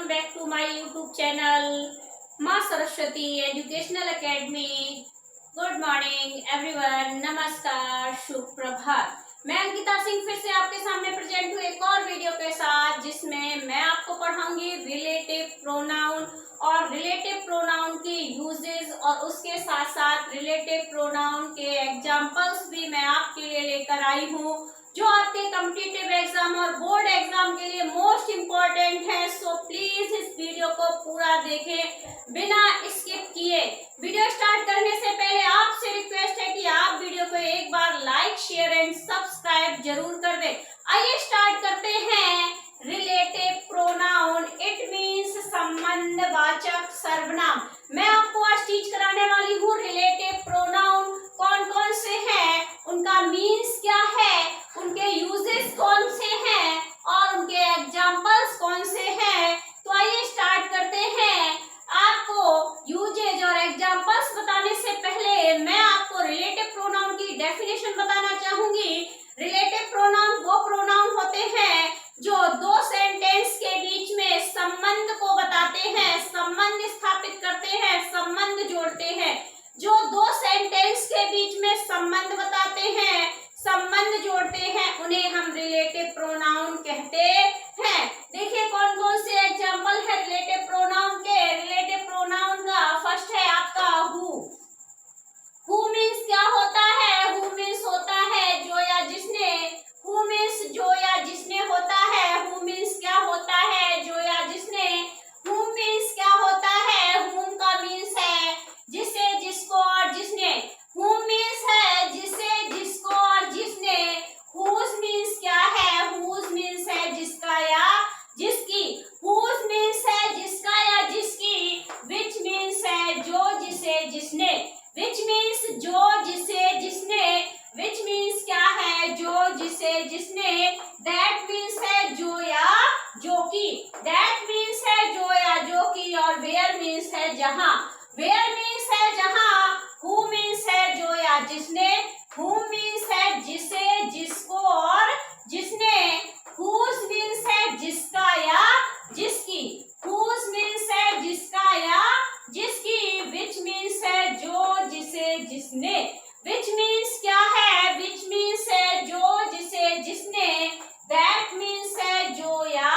welcome back to my YouTube channel माँ Saraswati educational academy. Good morning everyone, नमस्कार, शुभ प्रभात। मैं अंकिता सिंह फिर से आपके सामने प्रेजेंट हूँ एक और वीडियो के साथ, जिसमें मैं आपको पढ़ाऊंगी रिलेटिव प्रोनाउन और रिलेटिव प्रोनाउन की यूजेस और उसके साथ साथ रिलेटिव प्रोनाउन के एग्जाम्पल्स भी मैं आपके लिए लेकर आई हूँ, जो आपके कॉम्पिटिटिव एग्जाम और बोर्ड एग्जाम के लिए मोस्ट इम्पोर्टेंट है। सो प्लीज इस वीडियो को पूरा देखें बिना स्किप किए। वीडियो स्टार्ट करने से पहले आपसे रिक्वेस्ट है कि आप वीडियो को एक बार लाइक, शेयर एंड सब्सक्राइब जरूर कर दें। आइए स्टार्ट करते हैं। रिलेटिव प्रोनाउन इट मीन्स संबंधवाचक सर्वनाम। मैं आपको आज टीच कराने वाली हूँ रिलेटिव प्रोनाउन कौन कौन से हैं, उनका मीन्स क्या है, उनके यूजेस कौन से हैं और उनके एग्जाम्पल्स कौन से हैं। तो आइए स्टार्ट करते हैं। आपको यूजेज और एग्जाम्पल्स बताने से पहले मैं आपको रिलेटिव प्रोनाउन की डेफिनेशन बताना चाहूंगी। रिलेटिव प्रोनाउन वो प्रोनाउन होते हैं जो दो सेंटेंस के बीच में संबंध को बताते हैं, संबंध स्थापित करते हैं, संबंध जोड़ते हैं। जो दो सेंटेंस के बीच में संबंध बताते हैं, संबंध जोड़ते हैं, उन्हें हम रिलेटिव प्रोनाउन कहते हैं। देखिए कौन कौन से एग्जाम्पल है रिलेटिव प्रोनाउन के। रिलेटिव प्रोनाउन का फर्स्ट है आपका हु। हु मीन्स क्या होता है? हु मीन्स होता है जो या जिसने। हु मीन्स जो या जिसने होता है। हु मीन्स क्या होता है? जो या जिसने। हु मीन्स क्या होता है? हुम का मीन्स है जिसे, जिसको और जिसने। हु मीन्स है जिसे, जिसको और जिसने। हुज मीन्स क्या है? हुज मीन्स है जिसका या जिसकी। हुज मीन्स है जिसका या जिसकी। विच मीन्स है जो, जिसे, जिसने। विच मीन्स जो, जिसे, जिसने। विच मीन्स क्या है? जो, जिसे, जिसने। दैट मीन्स है जो या जो की। दैट मीन्स है जो या जो की। और वेयर मीन्स है जहाँ। वेयर मीन्स है जहाँ। हु मीन्स है जो या जिसने। हु मीन्स है जिसे, जिसको और जिसने। हुज मीन्स है जिसका या जिसकी। हुज मीन्स है जिसका या जिसकी। विच मीन्स है जो, जिसे, जिसने। विच मीन्स क्या है? विच मीन्स है जो, जिसे, जिसने। दैट मीन्स है जो या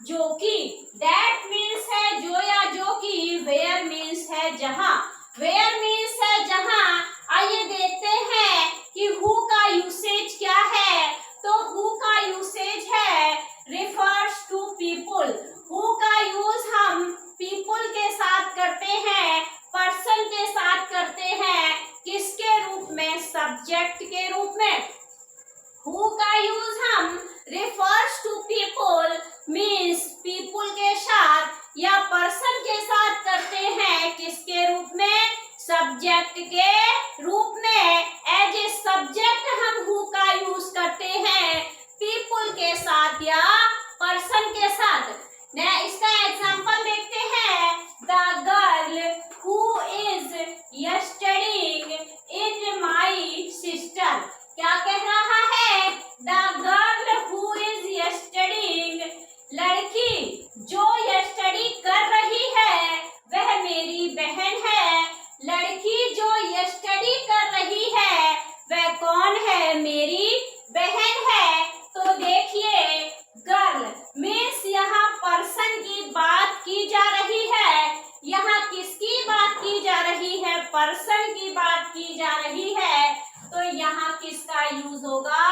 जो की। दैट मीन्स है जो या जो की। वेयर मीन्स है जहाँ। वेयर मीन्स है जहाँ। आइए देखते हैं कि हु का यूसेज क्या है। तो हु का यूसेज है रिफर्स टू पीपुल। हु का यूज हम पीपुल के साथ करते हैं, पर्सन के साथ करते हैं। किसके रूप में? सब्जेक्ट के रूप में। हु का यूज हम refers to people means people के साथ या पर्सन के साथ करते हैं। किसके रूप में? सब्जेक्ट के रूप में। एज ए सब्जेक्ट हम हु का यूज करते हैं पीपुल के साथ या पर्सन के साथ। इसका एग्जाम्पल देखते हैं। The girl who is studying in my sister. क्या कह रहा है? The girl who is studying, लड़की जो स्टडी कर रही है वह मेरी बहन है। लड़की जो स्टडी कर रही है वह कौन है? मेरी बहन है। तो देखिए गर्ल मीन्स यहाँ पर्सन की बात की जा रही है। यहाँ किसकी बात की जा रही है? पर्सन की बात की जा रही है। तो यहाँ किसका यूज होगा?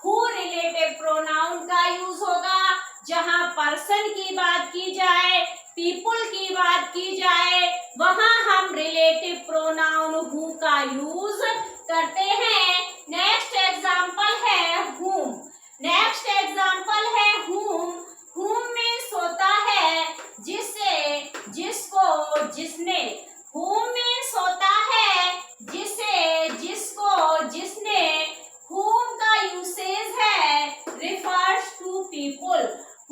हु रिलेटिव प्रोनाउन का यूज होगा। जहाँ पर्सन की बात की जाए, पीपुल की बात की जाए, वहाँ हम रिलेटिव प्रोनाउन हु का यूज करते हैं। नेक्स्ट एग्जाम्पल है whom। नेक्स्ट एग्जाम्पल है whom। whom मीन्स होता है जिसे, जिसको, जिसने। whom मीन्स होता है जिसे, जिसको, जिसने। whom का यूसेज है रिफर्स टू पीपुल।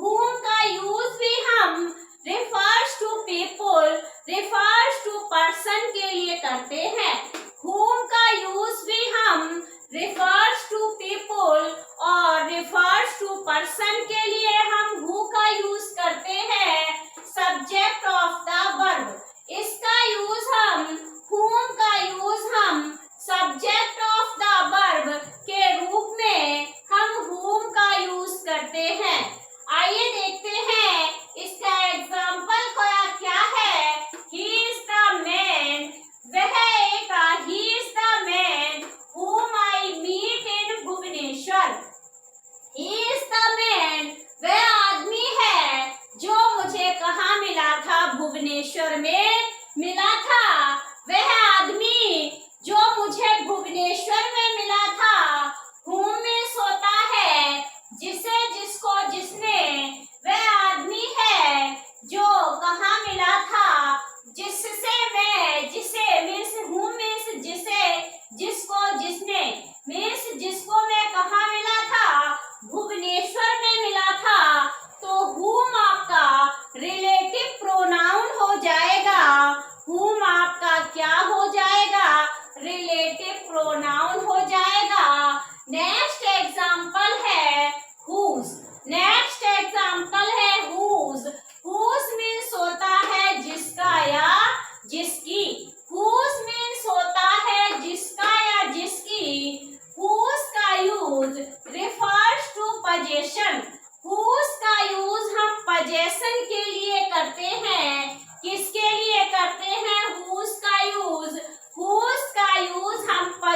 whom का यूज भी हम refers to people, refers to person के लिए करते हैं। whom का यूज भी हम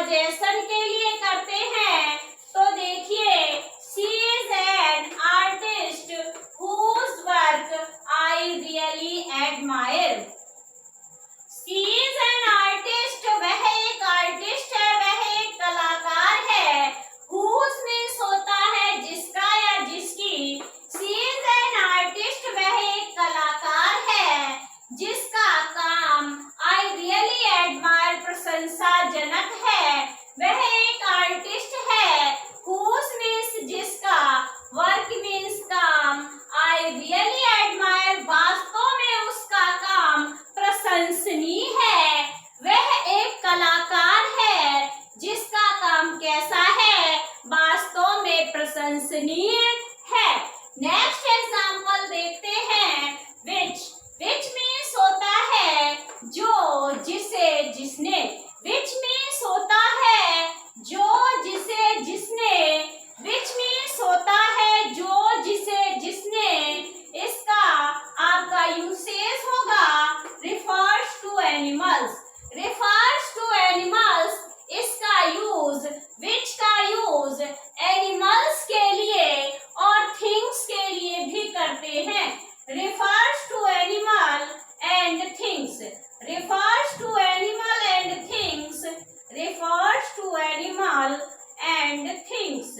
सजेशन के लिए करते हैं, तो देखिए she is an artist whose work I really admire. She is an artist, वह एक आर्टिस्ट है, वह एक कलाकार है। whose मीन्स होता है जिसका या जिसकी। she is an artist, वह एक कलाकार है जिसका काम I really admire प्रशंसाजनक है। वह एक आर्टिस्ट है। whose मीन्स जिसका, वर्क मीन्स काम, I really admire वास्तव में उसका काम प्रशंसनीय है। वह एक कलाकार है जिसका काम कैसा है, वास्तव में प्रशंसनीय है। नेक्स्ट एग्जाम्पल देखते हैं, विच मीन्स होता है जो, जिसे, जिसने। विच मीन्स होता है जो, जिसे, जिसने। विच मीन्स होता है जो, जिसे, जिसने। इसका आपका यूसेज होगा refers to animals, refers to animals। इसका यूज, which का यूज एनिमल्स के लिए और थिंग्स के लिए भी करते हैं। refers to animal and things, refers to animal and things, refers to animal and things,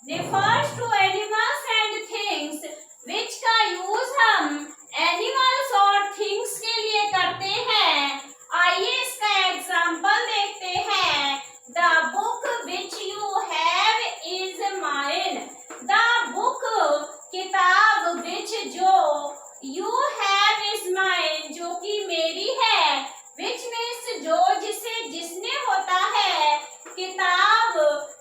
refers to animals and things। which का यूज हम एनिमल्स और थिंग्स के लिए करते हैं। आइए इसका एग्जाम्पल देखते हैं। The book which you have is mine. The book किताब, विच जो, यू हैव इज माइन जो कि मेरी है। विच मीन्स जो, जिसे, जिसने होता है। किताब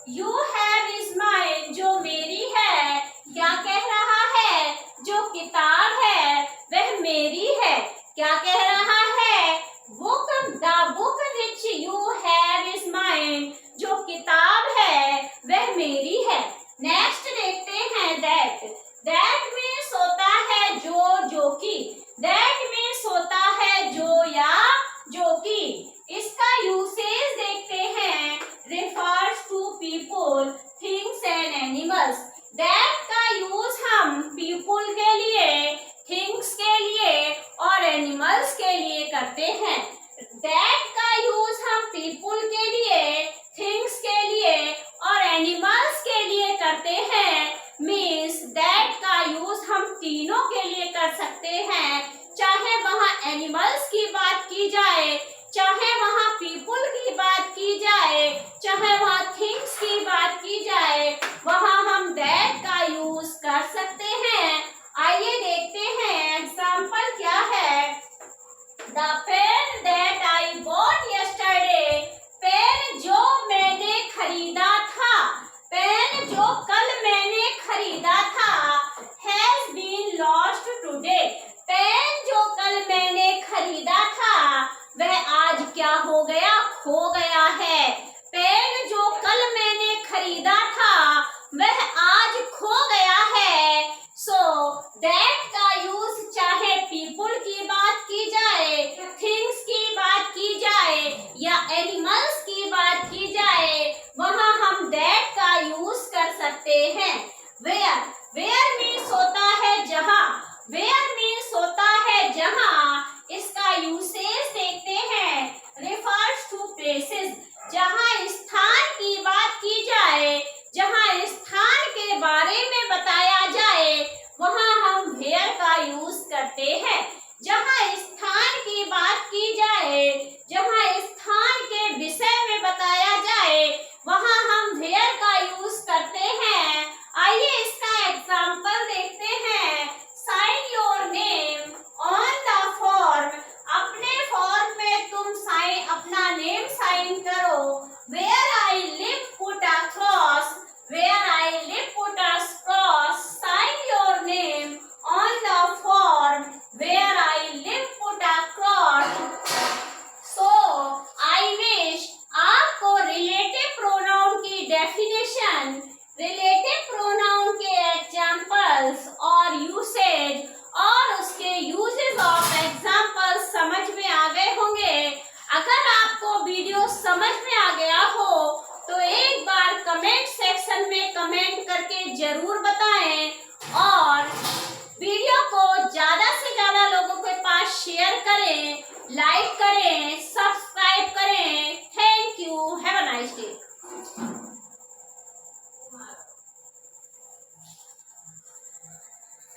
यू हैव इज माइन जो मेरी है। क्या कह रहा है, जो किताब है वह मेरी है। क्या कह रहा है, book, the book which you have is mine जो किताब है वह मेरी है। नेक्स्ट देखते हैं दैट। दैट मीन्स होता है जो, जो कि। दैट मीन्स होता है जो या जो कि। इसका यूसेज देखते हैं, refers to people, things and animals। That का यूज हम पीपुल के लिए, थिंग्स के लिए और एनिमल्स के लिए करते हैं। दैट का यूज हम पीपुल के लिए, थिंग्स के लिए और एनिमल्स के लिए करते हैं। मीन्स दैट का यूज हम तीनों के लिए कर सकते हैं, चाहे वहाँ एनिमल्स की बात की जाए, चाहे वहाँ पीपुल की बात की जाए, चाहे वहाँ थिंग्स की बात की जाए, वहाँ हम दैट का यूज कर सकते हैं। आइए देखते हैं एग्जाम्पल क्या है। The pen that I bought yesterday. Pen जो मैंने खरीदा था, पेन जो कल मैंने खरीदा था, has been lost today. Pen जो कल मैंने खरीदा था वह आज क्या हो गया, खो गया है। पेन जो कल मैंने खरीदा था वह आज खो गया है। सो दैट का यूज चाहे पीपुल की बात की जाए, थिंग्स की बात की जाए या एनिमल्स की बात की जाए, वहाँ हम दैट का यूज कर सकते हैं। वेयर, वेयर मीन्स होता है जहाँ। वेयर मीन्स होता है जहाँ। इसका यूसेज देखते हैं, refers to places। जहाँ स्थान की बात की जाए, जहाँ स्थान के बारे में बताया जाए, वहाँ हम वेयर का यूज करते हैं। जहाँ स्थान की बात की जाए, जहाँ स्थान के विषय में बताया जाए, वहाँ हम वेयर का यूज करते हैं। आइए इसका एग्जाम्पल देखते हैं। Sign your name on the form. अपने फॉर्म में तुम अपना नेम साइन करो। Where I live put a cross. Where I live put a cross. Sign your name on the form. Where I live put a cross. So I wish. आपको relative pronoun की definition, relative pronoun के examples और usage और उसके uses of examples समझ में आ गए होंगे। अगर आपको वीडियो समझ में आ गया हो कमेंट सेक्शन में कमेंट करके जरूर बताएं और वीडियो को ज्यादा से ज्यादा लोगों के पास शेयर करें, लाइक करें, सब्सक्राइब करें। Thank you, have a nice day.